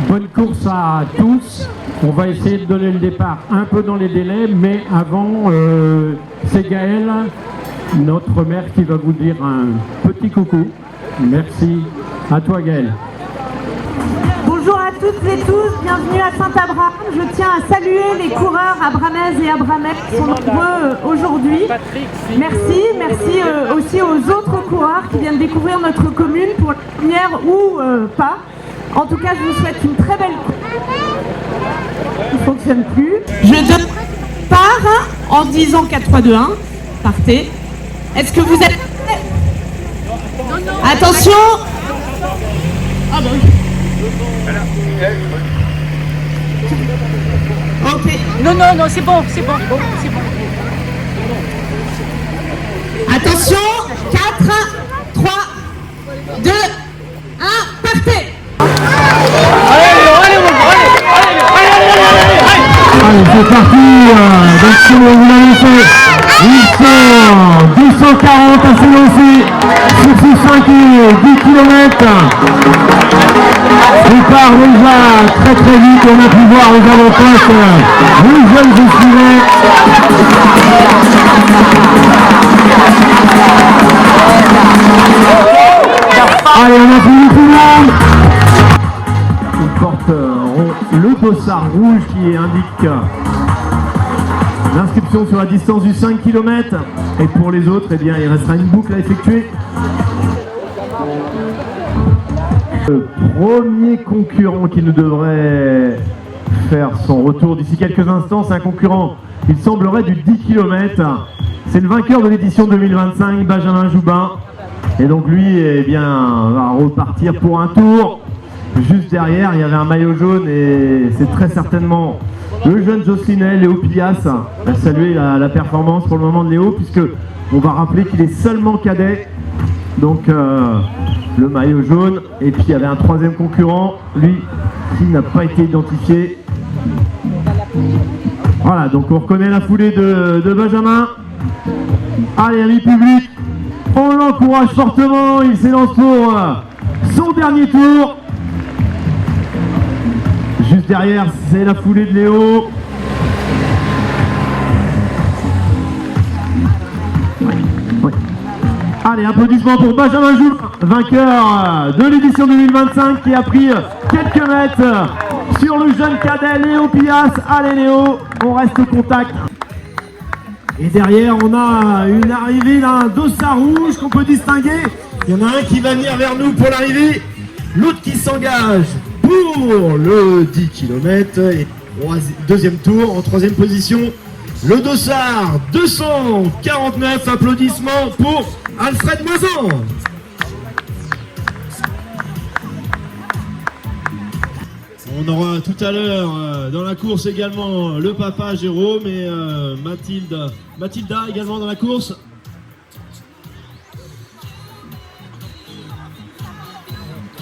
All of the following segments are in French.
Bonne course à tous. On va essayer de donner le départ un peu dans les délais, mais avant, c'est Gaël, notre maire, qui va vous dire un petit coucou. Merci. À toi, Gaël. Bonjour à toutes et tous, bienvenue à Saint-Abraham. Je tiens à saluer les coureurs abramaises et abramais qui sont nombreux aujourd'hui. Merci aussi aux autres coureurs qui viennent découvrir notre commune pour la première ou pas. En tout cas, je vous souhaite une très belle course. Il ne fonctionne plus. Je pars en disant 4, 3, 2, 1. Partez. Est-ce que vous êtes prêts? Attention. Ah bah oui. Ok. Non, c'est bon. Attention, 4, 3, 2, 1, partez. Allez, c'est parti. Donc, si vous l'avez fait, ils sont 240 à s'élancer sur ces 5 et 10 km. Il part déjà très vite. On a pu voir les avant-postes, les jeunes estivés. Allez, on a fini tout le monde. Ils porteront le dossard rouge qui indique l'inscription sur la distance du 5 km. Et pour les autres, eh bien, il restera une boucle à effectuer. Le premier concurrent qui nous devrait faire son retour d'ici quelques instants, c'est un concurrent, il semblerait, du 10 km. C'est le vainqueur de l'édition 2025, Benjamin Joubin. Et donc lui, eh bien, va repartir pour un tour. Juste derrière, il y avait un maillot jaune et c'est très certainement le jeune Jocelyn Léo Pias. On va saluer la performance pour le moment de Léo, puisque on va rappeler qu'il est seulement cadet. Donc le maillot jaune, et puis il y avait un troisième concurrent, lui, qui n'a pas été identifié. Voilà, donc on reconnaît la foulée de Benjamin. Allez, amis publics, on l'encourage fortement, il s'élance pour son dernier tour. Juste derrière, c'est la foulée de Léo. Oui. Allez, applaudissements pour Benjamin Joubin, vainqueur de l'édition 2025, qui a pris quelques mètres sur le jeune cadet Léo Pias. Allez Léo, on reste au contact. Et derrière, on a une arrivée d'un dossard rouge qu'on peut distinguer. Il y en a un qui va venir vers nous pour l'arrivée, l'autre qui s'engage pour le 10 km et deuxième tour en troisième position. Le dossard 249, applaudissements pour Alfred Moisan. On aura tout à l'heure dans la course également le papa Jérôme et Mathilda également dans la course.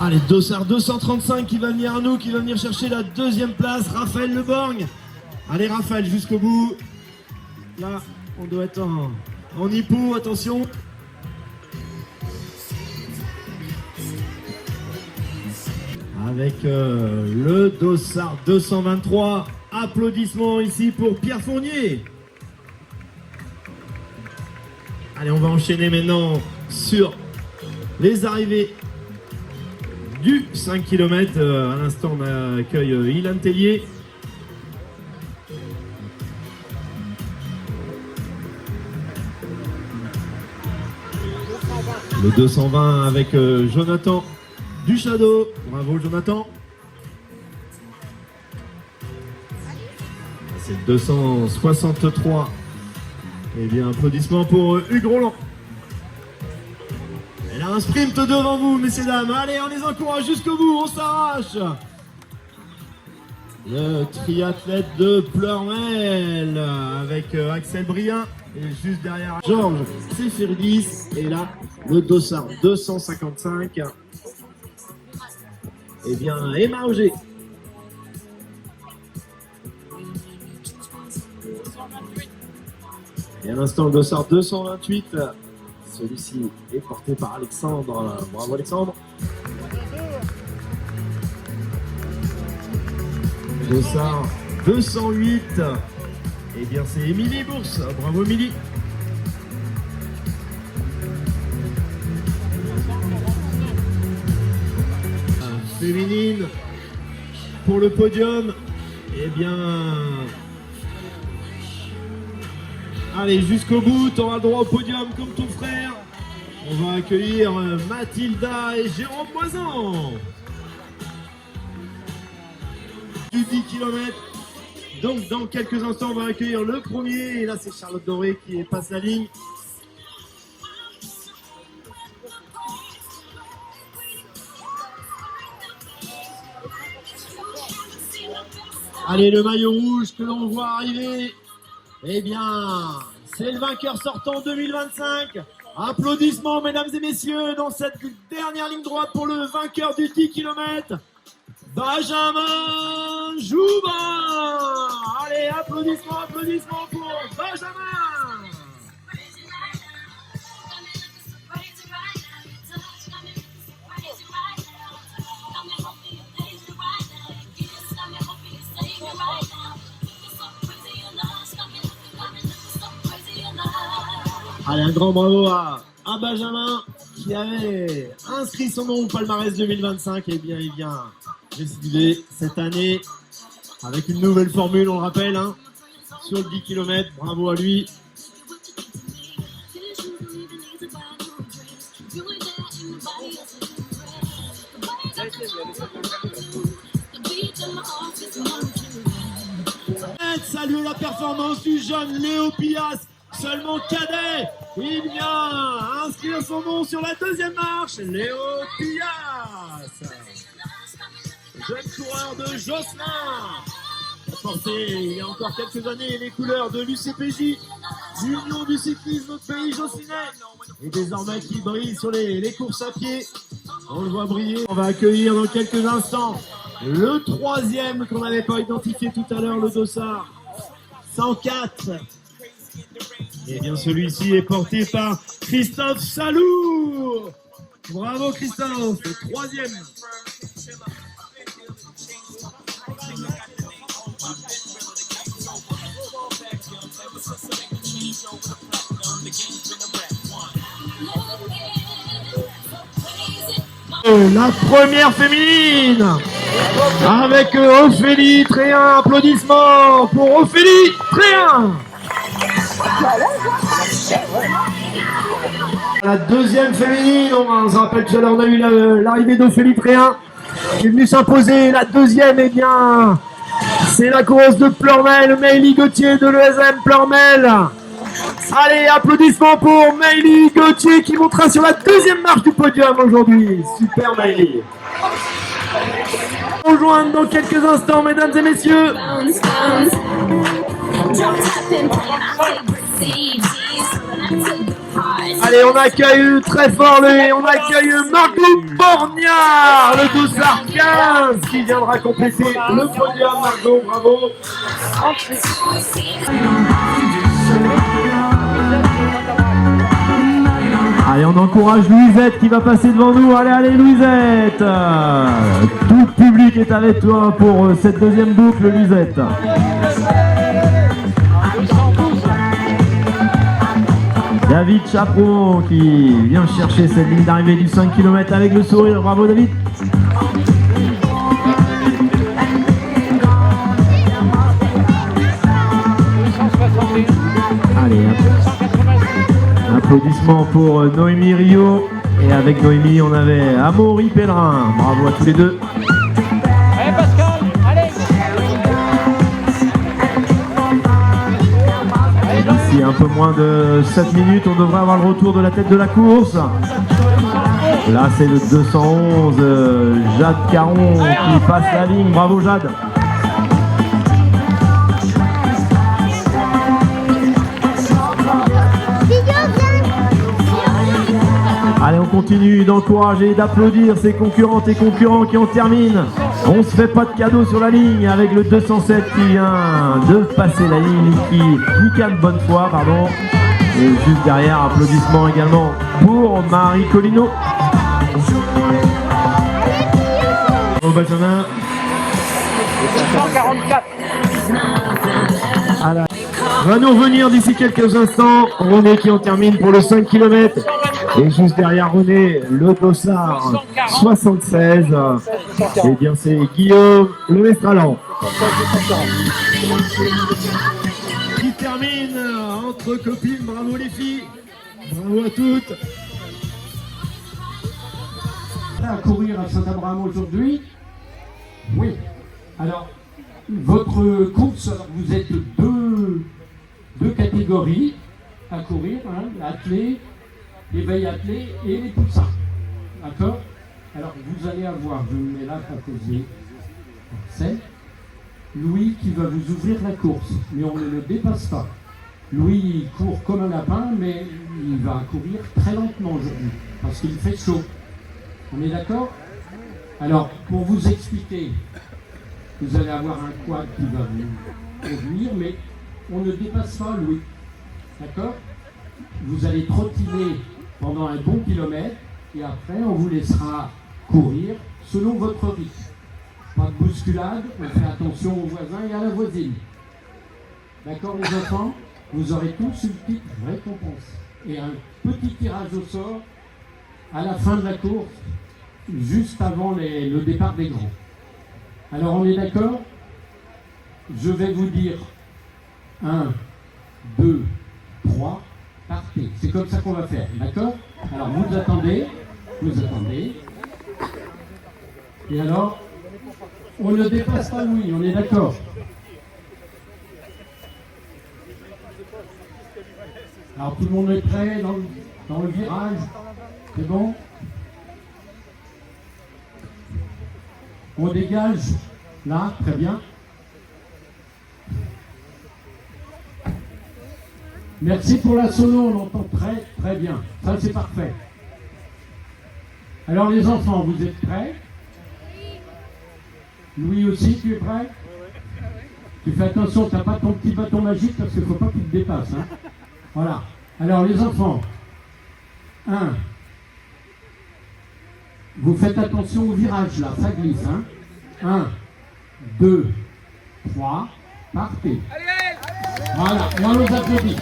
Allez, dossard 235 qui va venir à nous, qui va venir chercher la deuxième place, Raphaël Leborgne. Allez Raphaël, jusqu'au bout. Là, on doit être en hippo, attention. Avec le dossard 223. Applaudissements ici pour Pierre Fournier. Allez, on va enchaîner maintenant sur les arrivées du 5 km. À l'instant, on accueille Ilan Tellier. Le 220 avec Jonathan Duchado. Bravo Jonathan. C'est le 263. Eh bien, applaudissements pour Hugues Roland. Elle a un sprint devant vous, messieurs dames. Allez, on les encourage jusqu'au bout, on s'arrache. Le triathlète de Pleurmel avec Axel Brien. Et juste derrière Georges Seferidis. Et là, le dossard 255. Eh bien, Emma Auger. Et à l'instant, le dossard 228. Celui-ci est porté par Alexandre. Bravo Alexandre. Dossard 208. Eh bien c'est Émilie Bourse. Bravo Émilie. Féminine pour le podium. Eh bien, allez jusqu'au bout, tu auras le droit au podium comme ton frère. On va accueillir Mathilda et Jérôme Moisan du 10 km. Donc dans quelques instants, on va accueillir le premier. Et là, c'est Charlotte Doré qui passe la ligne. Allez, le maillot rouge que l'on voit arriver, eh bien, c'est le vainqueur sortant 2025. Applaudissements, mesdames et messieurs, dans cette dernière ligne droite pour le vainqueur du 10 km, Benjamin Joubin. Allez, applaudissements, applaudissements pour Benjamin. Allez, un grand bravo à Benjamin qui avait inscrit son nom au palmarès 2025. Et bien, il vient décider cette année avec une nouvelle formule, on le rappelle, hein, sur le 10 km. Bravo à lui. Saluer la performance du jeune Léo Pias, seulement cadet. Il vient inscrire son nom sur la deuxième marche. Léo Pias, jeune coureur de Josselin, qui a porté il y a encore quelques années les couleurs de l'UCPJ, l'Union du cyclisme de pays josselinais, et désormais qui brille sur les courses à pied. On le voit briller. On va accueillir dans quelques instants le troisième qu'on n'avait pas identifié tout à l'heure, le Dossard 104. Et bien celui-ci est porté par Christophe Salour. Bravo Christophe, le troisième. La première féminine avec Ophélie Tréhin. Applaudissements pour Ophélie Tréhin. La deuxième féminine, on se rappelle tout à l'heure, on a eu l'arrivée d'Ophélie Tréhin qui est venue s'imposer. La deuxième, eh bien, c'est la coureuse de Pleurmel, Maëlie Gauthier de l'ESM Pleurmel. Allez, applaudissements pour Maëlie Gauthier qui montera sur la deuxième marche du podium aujourd'hui. Super Maëlie. Rejoindre dans quelques instants, mesdames et messieurs. Allez, on accueille très fort, on accueille Margot Borgnard, le Dossard 15, qui viendra compléter le podium. Margot, bravo. Allez, on encourage Louisette qui va passer devant nous. Allez, allez Louisette. Tout le public est avec toi pour cette deuxième boucle, Louisette. David Chaperon qui vient chercher cette ligne d'arrivée du 5 km avec le sourire. Bravo David. Allez, applaudissements pour Noémie Rio. Et avec Noémie, on avait Amaury Pellerin. Bravo à tous les deux. Allez Pascal, allez. D'ici un peu moins de 7 minutes, on devrait avoir le retour de la tête de la course. Là, c'est le 211, Jade Caron qui passe la ligne. Bravo Jade. Allez, on continue d'encourager et d'applaudir ces concurrentes et concurrents qui en terminent. On se fait pas de cadeau sur la ligne avec le 207 qui vient de passer la ligne, Nika de Bonnefoy, pardon. Et juste derrière, applaudissements également pour Marie Collineau. Bravo Benjamin. 144. Va nous revenir d'ici quelques instants René qui en termine pour le 5 km. Et juste derrière René, le dossard 76. Et bien c'est Guillaume Le Mestralan qui termine entre copines. Bravo les filles, bravo à toutes. À courir à Saint-Abraham aujourd'hui? Oui. Alors, votre course, vous êtes deux catégories à courir, hein, l'athlé, l'éveil athlé et les poussins. D'accord? Alors, vous allez avoir, je me mets là à causer, c'est Louis qui va vous ouvrir la course, mais on ne le dépasse pas. Louis, il court comme un lapin, mais il va courir très lentement aujourd'hui, parce qu'il fait chaud. On est d'accord? Alors, pour vous expliquer, vous allez avoir un quad qui va vous conduire, mais on ne dépasse pas Louis. D'accord? Vous allez trottiner pendant un bon kilomètre, et après, on vous laissera courir selon votre rythme. Pas de bousculade, on fait attention aux voisins et à la voisine. D'accord, les enfants? Vous aurez tous une petite récompense. Et un petit tirage au sort à la fin de la course, juste avant le départ des grands. Alors on est d'accord? Je vais vous dire 1, 2, 3, partez. C'est comme ça qu'on va faire, d'accord? Alors vous attendez. Et alors, on ne dépasse pas Louis, on est d'accord? Alors tout le monde est prêt dans le virage? C'est bon? On dégage, là, très bien. Merci pour la sono, on entend très très bien. Ça c'est parfait. Alors les enfants, vous êtes prêts? Louis aussi, tu es prêt? Tu fais attention, tu n'as pas ton petit bâton magique parce qu'il ne faut pas qu'il te dépasse. Hein? Voilà. Alors les enfants, 1. Vous faites attention au virage là, ça glisse. Hein? 1, 2, 3, partez. Voilà, et on nous applaudit.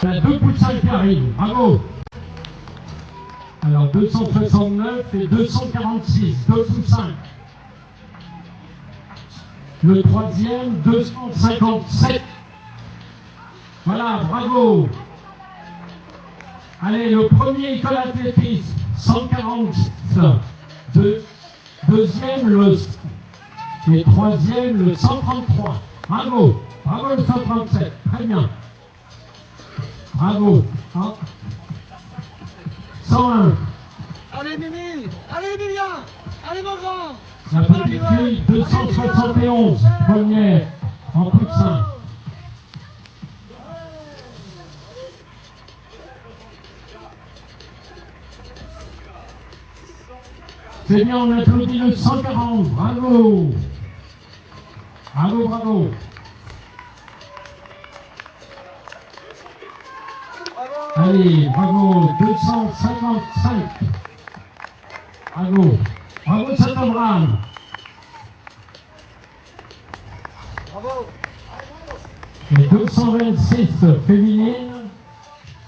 Il y a 2 poussins qui arrivent, bravo. Alors 269 et 246, 2 poussins. Le troisième, 257. Voilà, bravo. Allez, le premier école athlétisme, 140. Deuxième, et troisième, le 133. Bravo, bravo le 137, très bien. Bravo. Ah. 101. Allez Mimi, allez Emilia, allez mon grand. La petite fille, 271, première, en poussin. C'est bien, on applaudit le 140, bravo. Bravo, bravo. Allez, bravo, 255. Bravo. Bravo Saint-Abraham. Bravo. Et 226 féminines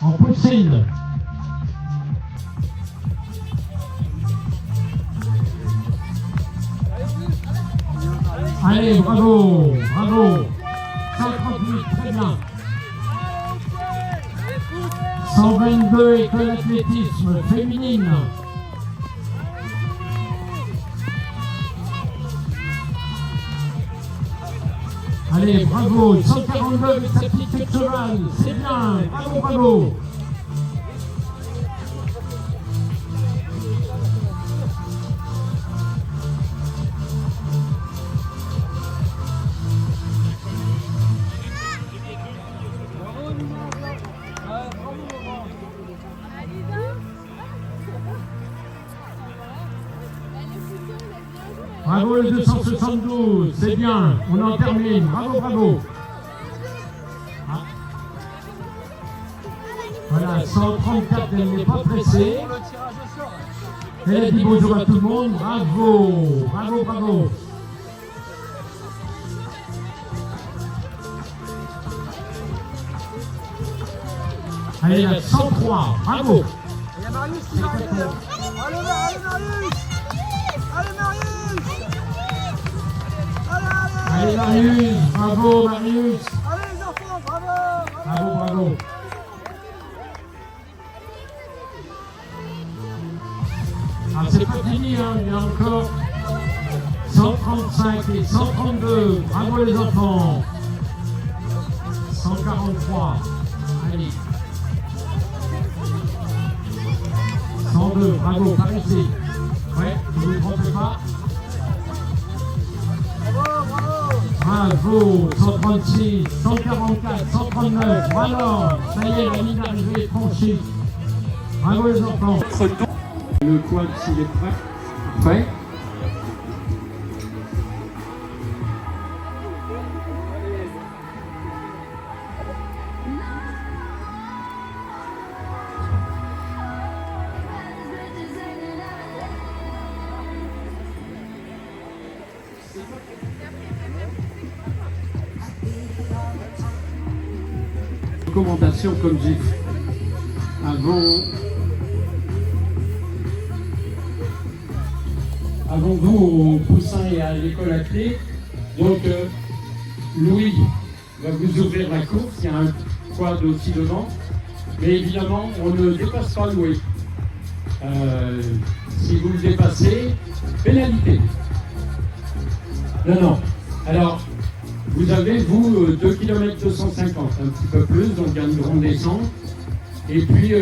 en poussine. Allez, bravo, bravo. 138, très bien. 122 école d'athlétisme féminine. Allez, bravo, 142 avec sa petite cheval, c'est bien, bravo, bravo. Bravo le 272, c'est bien, on en termine, bravo, bravo. Ah. Voilà, 134, elle n'est pas pressée. Elle a dit bonjour à tout le monde. Bravo, bravo, bravo. Allez, la 103, bravo. Il y a Marius qui va aller là. Allez Marius. Allez Marius. Allez Marius, bravo Marius. Allez les enfants, bravo. Bravo, bravo. Ah, c'est pas fini, hein. Il y a encore 135 et 132. Bravo les enfants. 143. Allez. 102, bravo, par ici. Ouais, ne vous trompez pas. Bravo, 136, 144, 139, voilà, ça y est, la ligne d'arrivée est franchie. Bravo les enfants. Le quad s'il est prêt. Prêt. Recommandation comme j'ai fait avant vous au Poussin et à l'école athlée. Donc Louis va vous ouvrir la course, il y a un quad aussi devant, mais évidemment on ne dépasse pas Louis. Si vous le dépassez, pénalité. Non. Alors vous avez, vous, 2 km 250, un petit peu plus, donc il y a une grande descente. Et puis,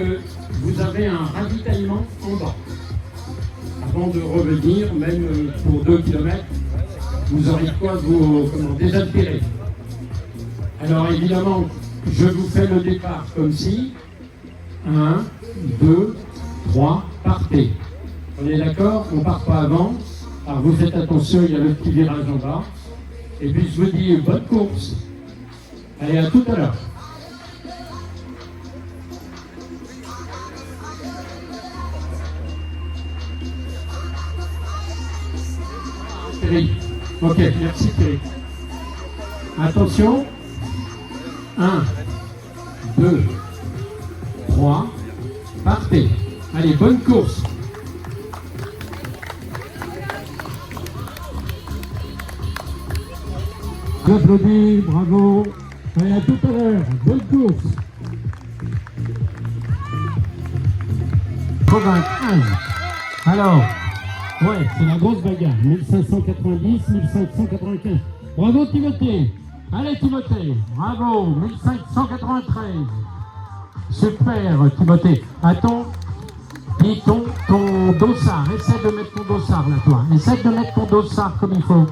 vous avez un ravitaillement en bas. Avant de revenir, même pour 2 km, vous aurez quoi vous désaltérer. Alors évidemment, je vous fais le départ comme si. 1, 2, 3, partez. On est d'accord? On ne part pas avant. Alors vous faites attention, il y a le petit virage en bas. Et puis je vous dis bonne course. Allez, à tout à l'heure. Thierry. Ok, merci Thierry. Attention. 1, 2, 3, partez. Allez, bonne course. J'applaudis, bravo. Allez, à tout à l'heure, bonne course. 95. Alors, ouais, c'est la grosse bagarre. 1590, 1595. Bravo Timothée. Allez Timothée, bravo. 1593. Super Timothée. Attends, dis ton dossard. Essaie de mettre ton dossard là, toi. Essaie de mettre ton dossard comme il faut.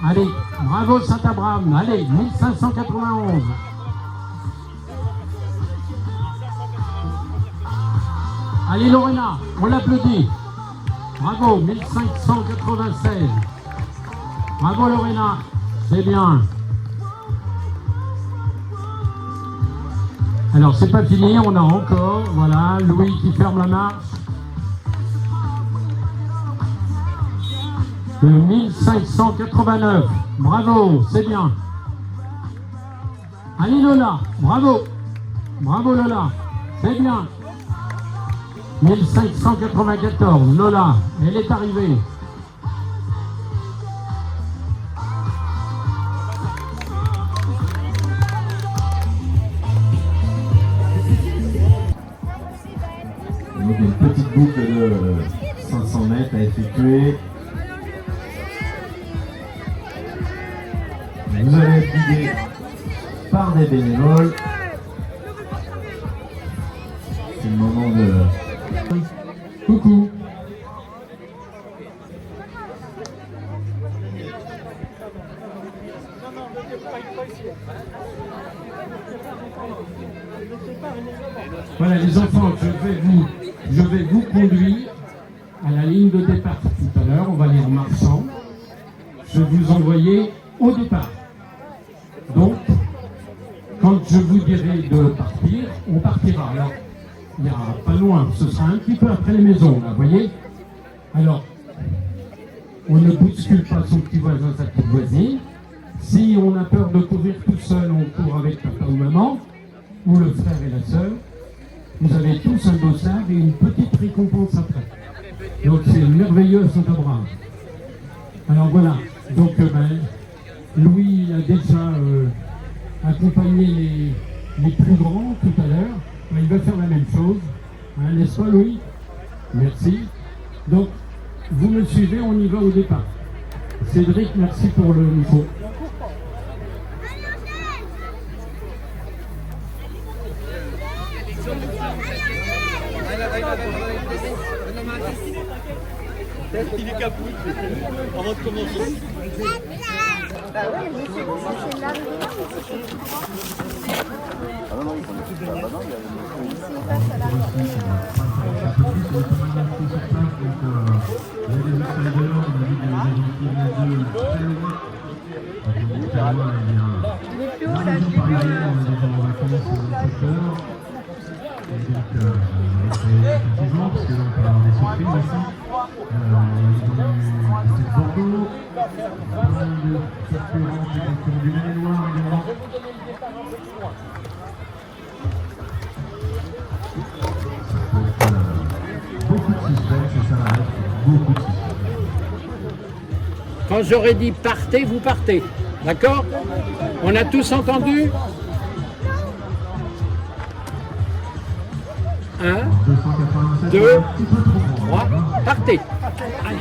Allez, bravo Saint-Abraham, allez, 1591. Allez Lorena, on l'applaudit. Bravo, 1596. Bravo Lorena, c'est bien. Alors c'est pas fini, on a encore, voilà, Louis qui ferme la marche. De 1589. Bravo, c'est bien. Allez Lola, bravo. Bravo Lola, c'est bien. 1594, Lola, elle est arrivée. Donc une petite boucle de 500 mètres à effectuer. Vous allez être guidé par des bénévoles. C'est le moment de... Coucou. Voilà les enfants, je vais vous conduire à la ligne de départ tout à l'heure. On va aller en marchant. Je vais vous envoyer au départ. Donc, quand je vous dirai de partir, on partira. Alors, il n'y a pas loin, ce sera un petit peu après les maisons, là, vous voyez. Alors, on ne bouscule pas son petit voisin, sa petite voisine. Si on a peur de courir tout seul, on court avec papa ou maman, ou le frère et la sœur. Vous avez tous un dossard et une petite récompense après. Donc c'est merveilleux à Saint-Abraham. Alors voilà, donc Louis a déjà accompagné les plus grands tout à l'heure. Il va faire la même chose, hein, n'est-ce pas Louis? Merci. Donc vous me suivez, on y va au départ. Cédric, merci pour le micro. Il est capou. Avant de commencer. Bah ouais, mais c'est bon, c'est l'arrivée là, mais c'est Ah non, non, ils font des super. Bah non, il y a c'est pas ça là. Il est plus haut là, je l'ai vu. Effectivement, parce que donc, on est surpris aussi. C'est Bordeaux, plein de concurrents qui ont du Maine Noir également. Beaucoup de suspense et ça reste beaucoup de suspense. Quand j'aurais dit partez, vous partez. D'accord? On a tous entendu? 1, 2, 3, partez. Allez,